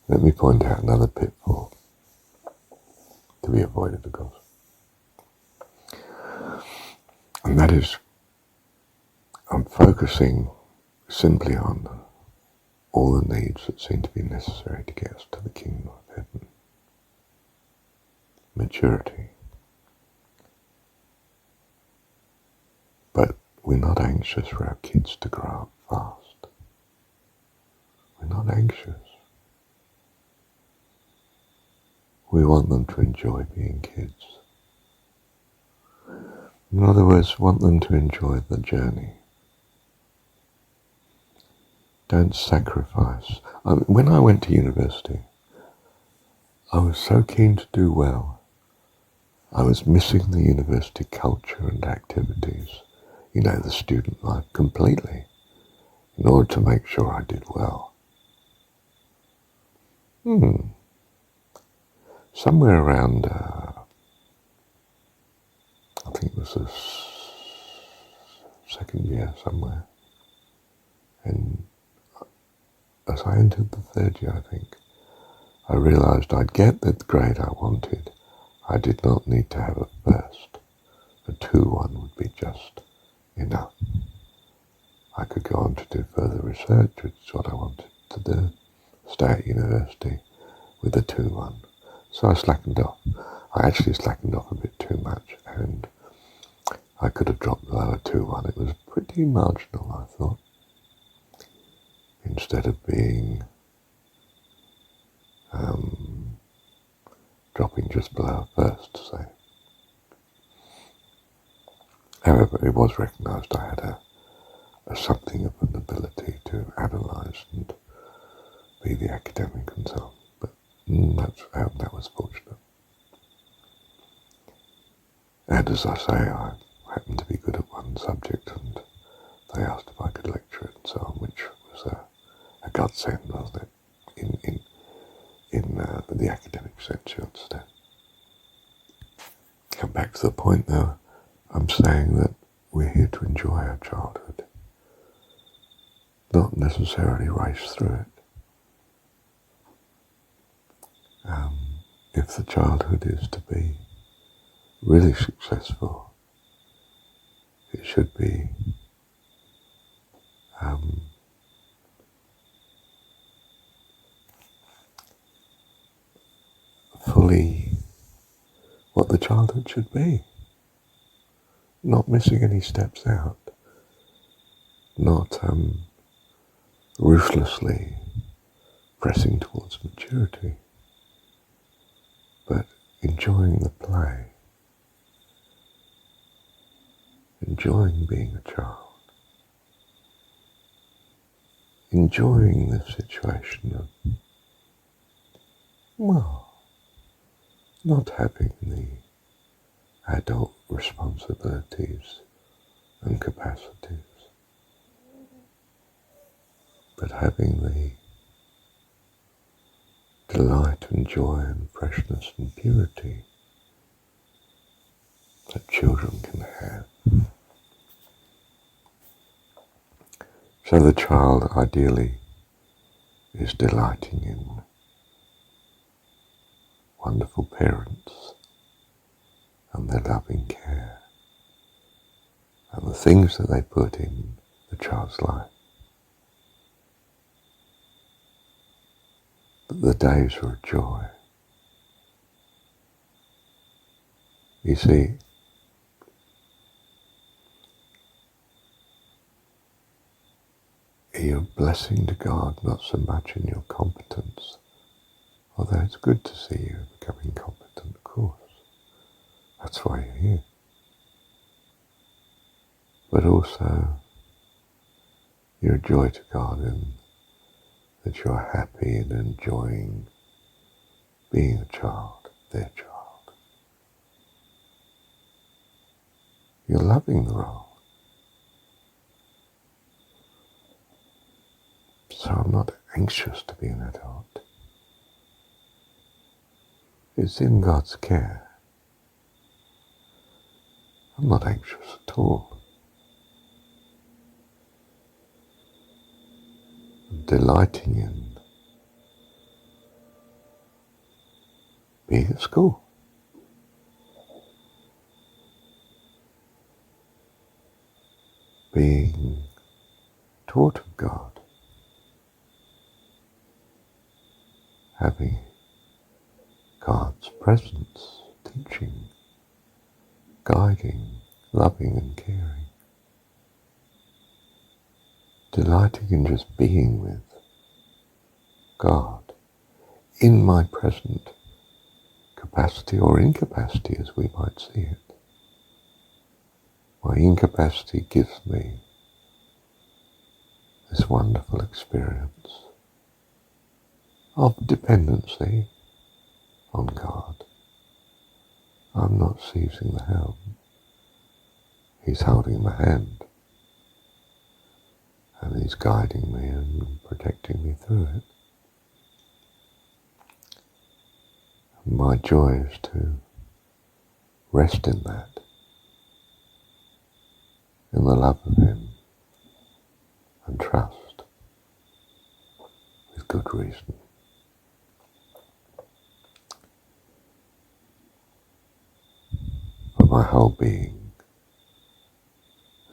Let me point out another pitfall to be avoided, of course. And that is, I'm focusing simply on all the needs that seem to be necessary to get us to the kingdom of heaven. Maturity. But we're not anxious for our kids to grow up fast. We're not anxious. We want them to enjoy being kids. In other words, want them to enjoy the journey. Don't sacrifice. When I went to university, I was so keen to do well. I was missing the university culture and activities, the student life completely, in order to make sure I did well. Somewhere around, I think it was the second year somewhere, and as I entered the third year, I think, I realised I'd get the grade I wanted. I did not need to have a first. A 2-1 would be just enough. I could go on to do further research, which is what I wanted to do, stay at university with a 2-1. So I slackened off. I actually slackened off a bit too much, and I could have dropped below a 2-1. It was pretty marginal, I thought. Instead of being dropping just below a first, say. However, it was recognised I had a something of an ability to analyse and be the academic and so on. But that was fortunate. And as I say, I happened to be good at one subject, and they asked if I could lecture it and so on, which was a godsend, wasn't it? In the academic sense, you understand. Come back to the point, though. I'm saying that we're here to enjoy our childhood, not necessarily race through it. If the childhood is to be really successful, it should be fully what the childhood should be. Not missing any steps out. Not ruthlessly pressing towards maturity, but enjoying the play. Enjoying being a child. Enjoying the situation of, not having the adult responsibilities and capacities, but having the delight and joy and freshness and purity that children can have. So the child ideally is delighting in wonderful parents and their loving care and the things that they put in the child's life. That the days are a joy. You see, you're a blessing to God, not so much in your competence, although it's good to see you becoming competent, of course. That's why you're here. But also, you're a joy to God in that you're happy and enjoying being a child, their child. You're loving the role. So I'm not anxious to be an adult. It's in God's care. I'm not anxious at all. I'm delighting in at school. Being taught of God, having God's presence, teaching, guiding, loving and caring, delighting in just being with God in my present capacity or incapacity as we might see it. My incapacity gives me this wonderful experience of dependency on God. I'm not seizing the helm. He's holding my hand and He's guiding me and protecting me through it. And my joy is to rest in that, in the love of Him, and trust with good reason. But my whole being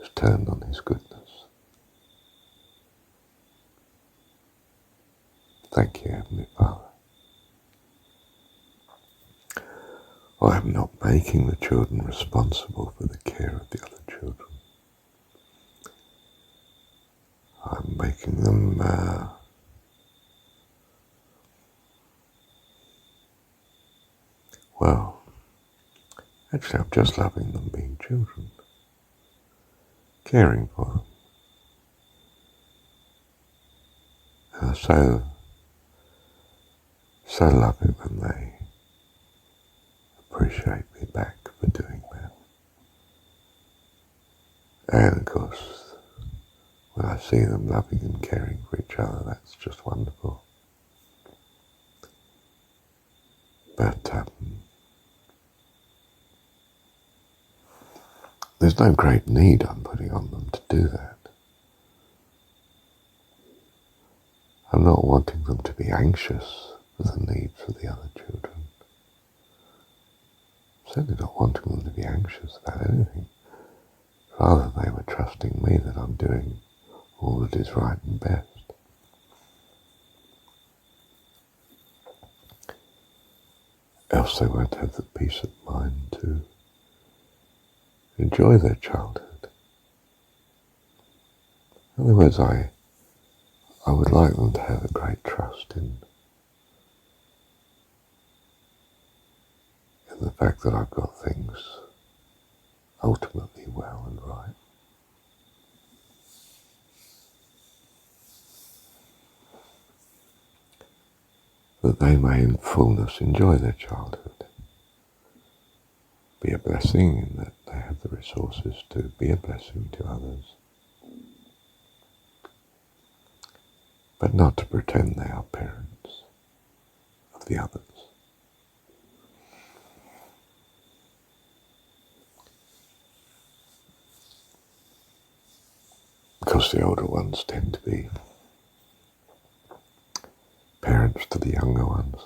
is turned on His goodness. Thank you, Heavenly Father. I am not making the children responsible for the care of the other children. I'm making them actually I'm just loving them being children, caring for them. And I so love it when they appreciate me back for doing that. And of course, when I see them loving and caring for each other, that's just wonderful. But there's no great need I'm putting on them to do that. I'm not wanting them to be anxious for the needs of the other children. Certainly not wanting them to be anxious about anything. Rather, they were trusting me that I'm doing all that is right and best. Else they won't have the peace of mind to enjoy their childhood. In other words, I would like them to have a great trust in the fact that I've got things ultimately well and right. That they may in fullness enjoy their childhood. Be a blessing in that they have the resources to be a blessing to others. But not to pretend they are parents of the others. Because the older ones tend to be parents to the younger ones.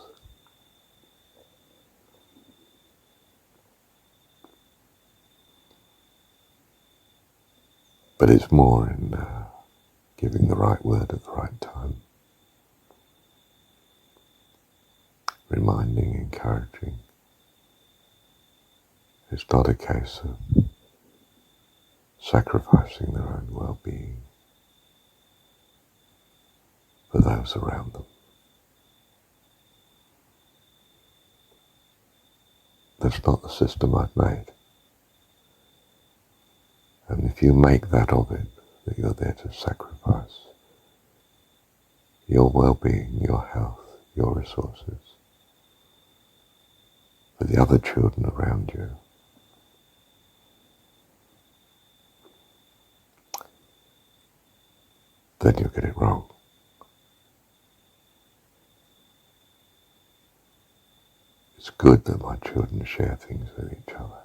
But it's more in giving the right word at the right time. Reminding, encouraging. It's not a case of sacrificing their own well-being for those around them. That's not the system I've made. And if you make that of it, that you're there to sacrifice your well-being, your health, your resources for the other children around you, then you'll get it wrong. It's good that my children share things with each other,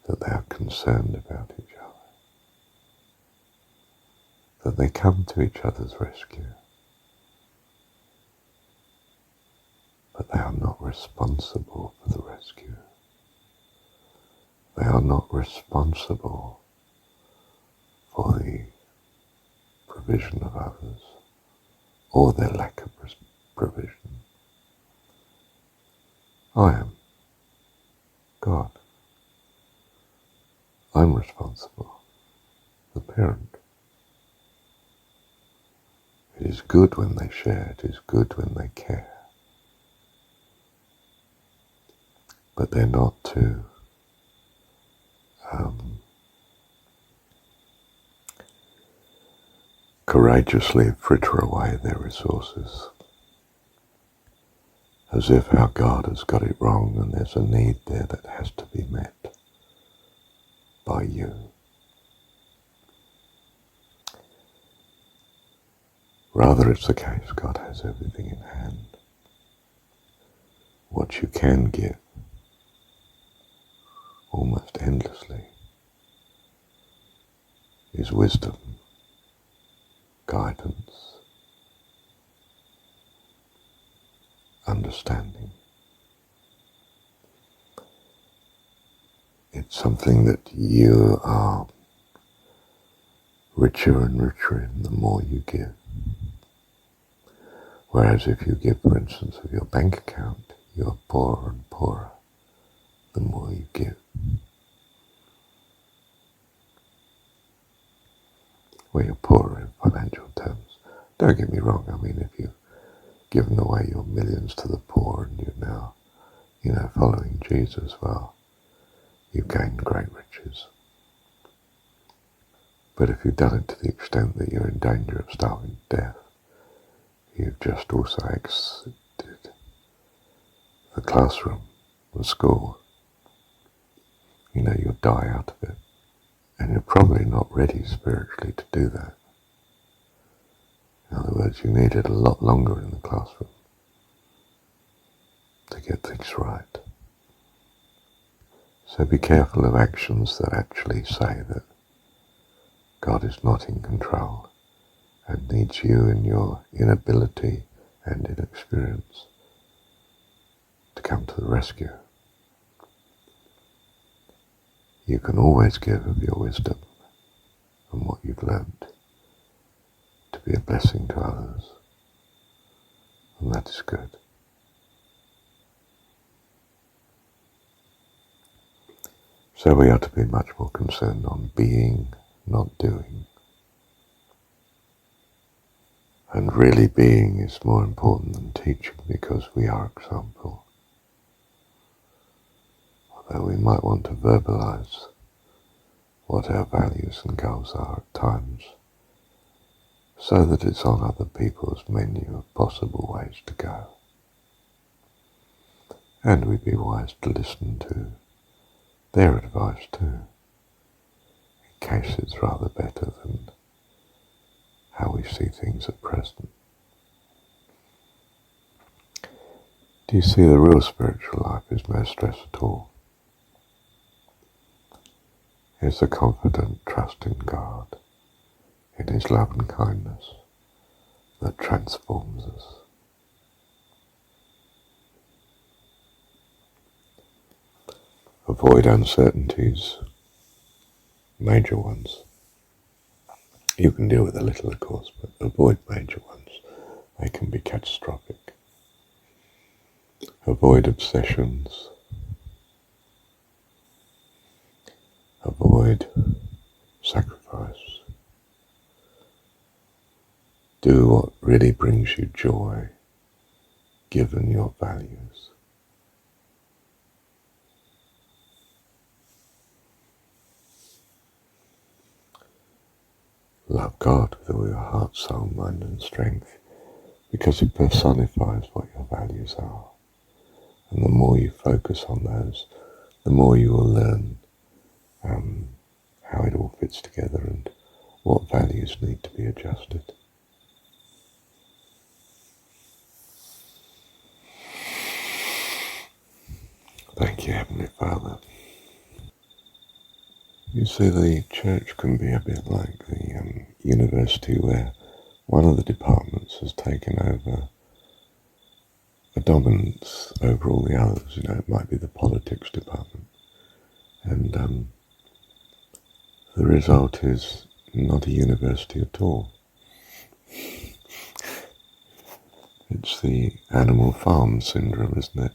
that they are concerned about each other, that they come to each other's rescue, but they are not responsible for the rescue. They are not responsible for the provision of others or their lack of provision. I am God. I'm responsible, the parent. It is good when they share, it is good when they care. But they're not to courageously fritter away their resources as if our God has got it wrong and there's a need there that has to be met by you. Rather, it's the case God has everything in hand. What you can give almost endlessly is wisdom, guidance, understanding. It's something that you are richer and richer in the more you give. Whereas if you give, for instance, of your bank account, you're poorer and poorer the more you give. Well, you're poorer in financial terms. Don't get me wrong, I mean, if you've given away your millions to the poor and you're now, following Jesus, well, you've gained great riches. But if you've done it to the extent that you're in danger of starving to death, you've just also exited the classroom, the school. You'll die out of it. And you're probably not ready spiritually to do that. In other words, you need it a lot longer in the classroom to get things right. So be careful of actions that actually say that God is not in control and needs you in your inability and inexperience to come to the rescue. You can always give of your wisdom and what you've learned to be a blessing to others, and that is good. So we are to be much more concerned on being, not doing. And really being is more important than teaching because we are example. Although we might want to verbalize what our values and goals are at times, so that it's on other people's menu of possible ways to go. And we'd be wise to listen to their advice too, in case it's rather better than how we see things at present. Do you see the real spiritual life is no stress at all? It's a confident trust in God, in His love and kindness that transforms us. Avoid uncertainties, major ones. You can deal with a little, of course, but avoid major ones. They can be catastrophic. Avoid obsessions. Avoid sacrifice. Do what really brings you joy, given your values. Love God with all your heart, soul, mind and strength, because it personifies what your values are. And the more you focus on those, the more you will learn how it all fits together and what values need to be adjusted. Thank you, Heavenly Father. You see, the church can be a bit like the university where one of the departments has taken over a dominance over all the others. It might be the politics department. And the result is not a university at all. It's the Animal Farm syndrome, isn't it?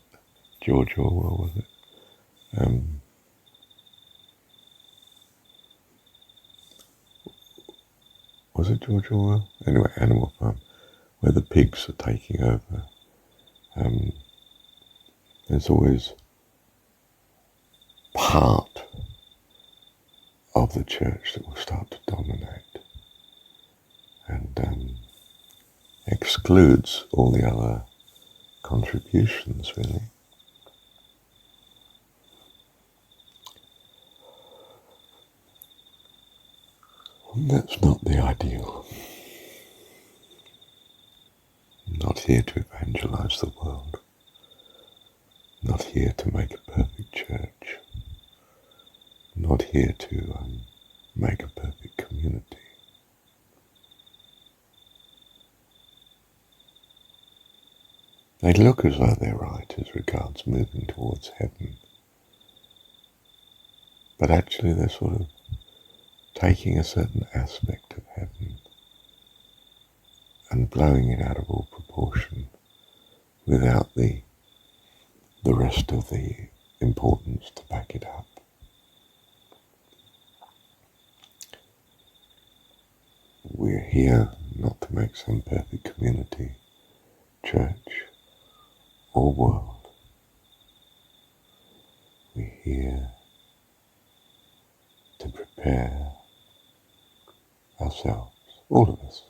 George Orwell, was it? Was it George Orwell? Anyway, Animal Farm, where the pigs are taking over. There's always part of the church that will start to dominate and excludes all the other contributions, really. And that's not the ideal. I'm not here to evangelize the world. I'm not here to make a perfect church. I'm not here to make a perfect community. They look as though they're right as regards moving towards heaven. But actually they're sort of taking a certain aspect of heaven and blowing it out of all proportion without the rest of the importance to back it up. We're here not to make some perfect community, church, or world. We're here to prepare ourselves, all of us,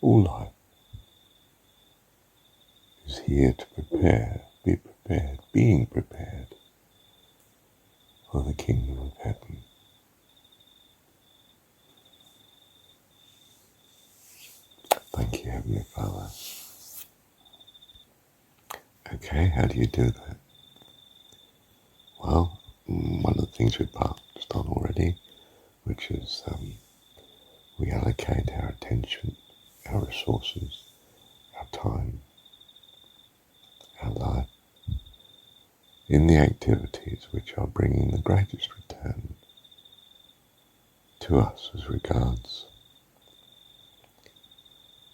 all life is here to prepare, be prepared, being prepared for the kingdom of heaven. Thank you, Heavenly Father. Okay, how do you do that? Well, one of the things we've touched on already, which is we allocate our attention, our resources, our time, our life in the activities which are bringing the greatest return to us as regards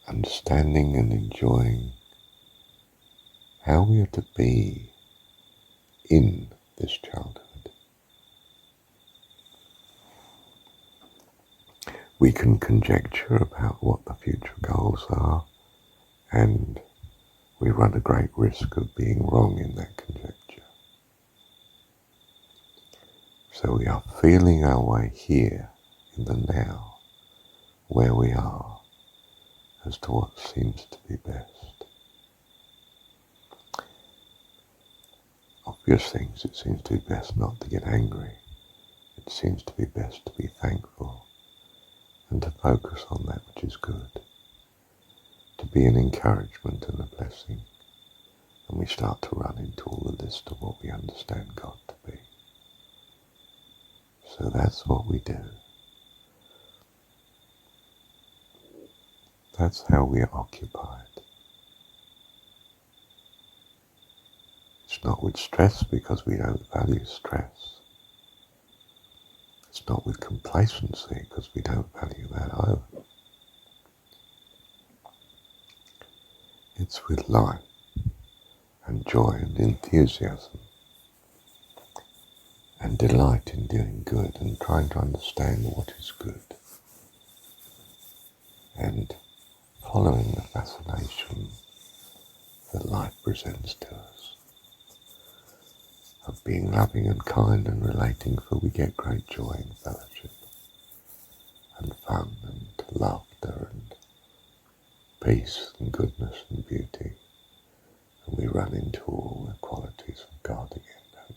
understanding and enjoying how we are to be in this childhood. We can conjecture about what the future goals are, and we run a great risk of being wrong in that conjecture. So we are feeling our way here in the now, where we are, as to what seems to be best. Obvious things, it seems to be best not to get angry. It seems to be best to be thankful and to focus on that which is good, to be an encouragement and a blessing. And we start to run into all the list of what we understand God to be. So that's what we do. That's how we are occupied. It's not with stress because we don't value stress. It's not with complacency because we don't value that either. It's with life and joy and enthusiasm and delight in doing good and trying to understand what is good and following the fascination that life presents to us, of being loving and kind and relating, for we get great joy in fellowship and fun and laughter and peace and goodness and beauty, and we run into all the qualities of God again, don't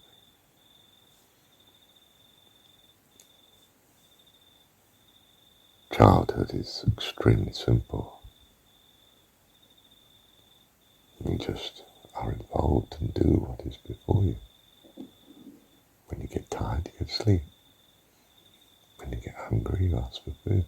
we? Childhood is extremely simple. You just are involved and do what is before you. When you get tired, you go to sleep. When you get hungry, you ask for food.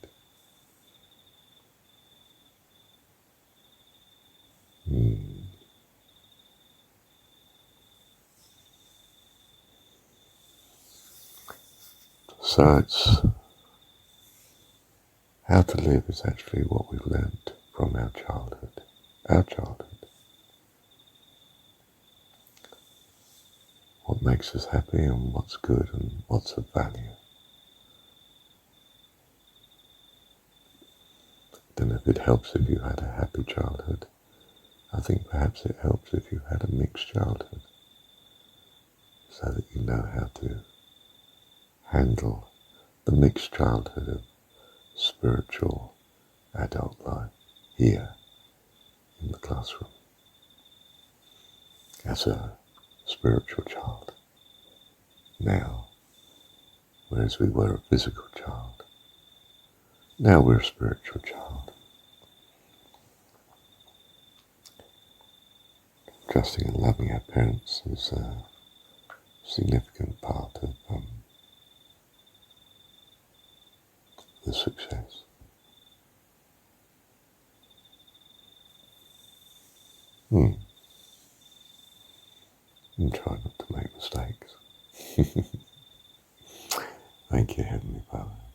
So it's how to live is actually what we've learnt from our childhood. Our childhood. What makes us happy and what's good and what's of value. Then if it helps if you had a happy childhood, I think perhaps it helps if you had a mixed childhood, so that you know how to handle the mixed childhood of spiritual adult life here in the classroom as a spiritual child now, whereas we were a physical child. Now we're a spiritual child. Trusting and loving our parents is a significant part of the success. And try not to make mistakes. Thank you, Heavenly Father.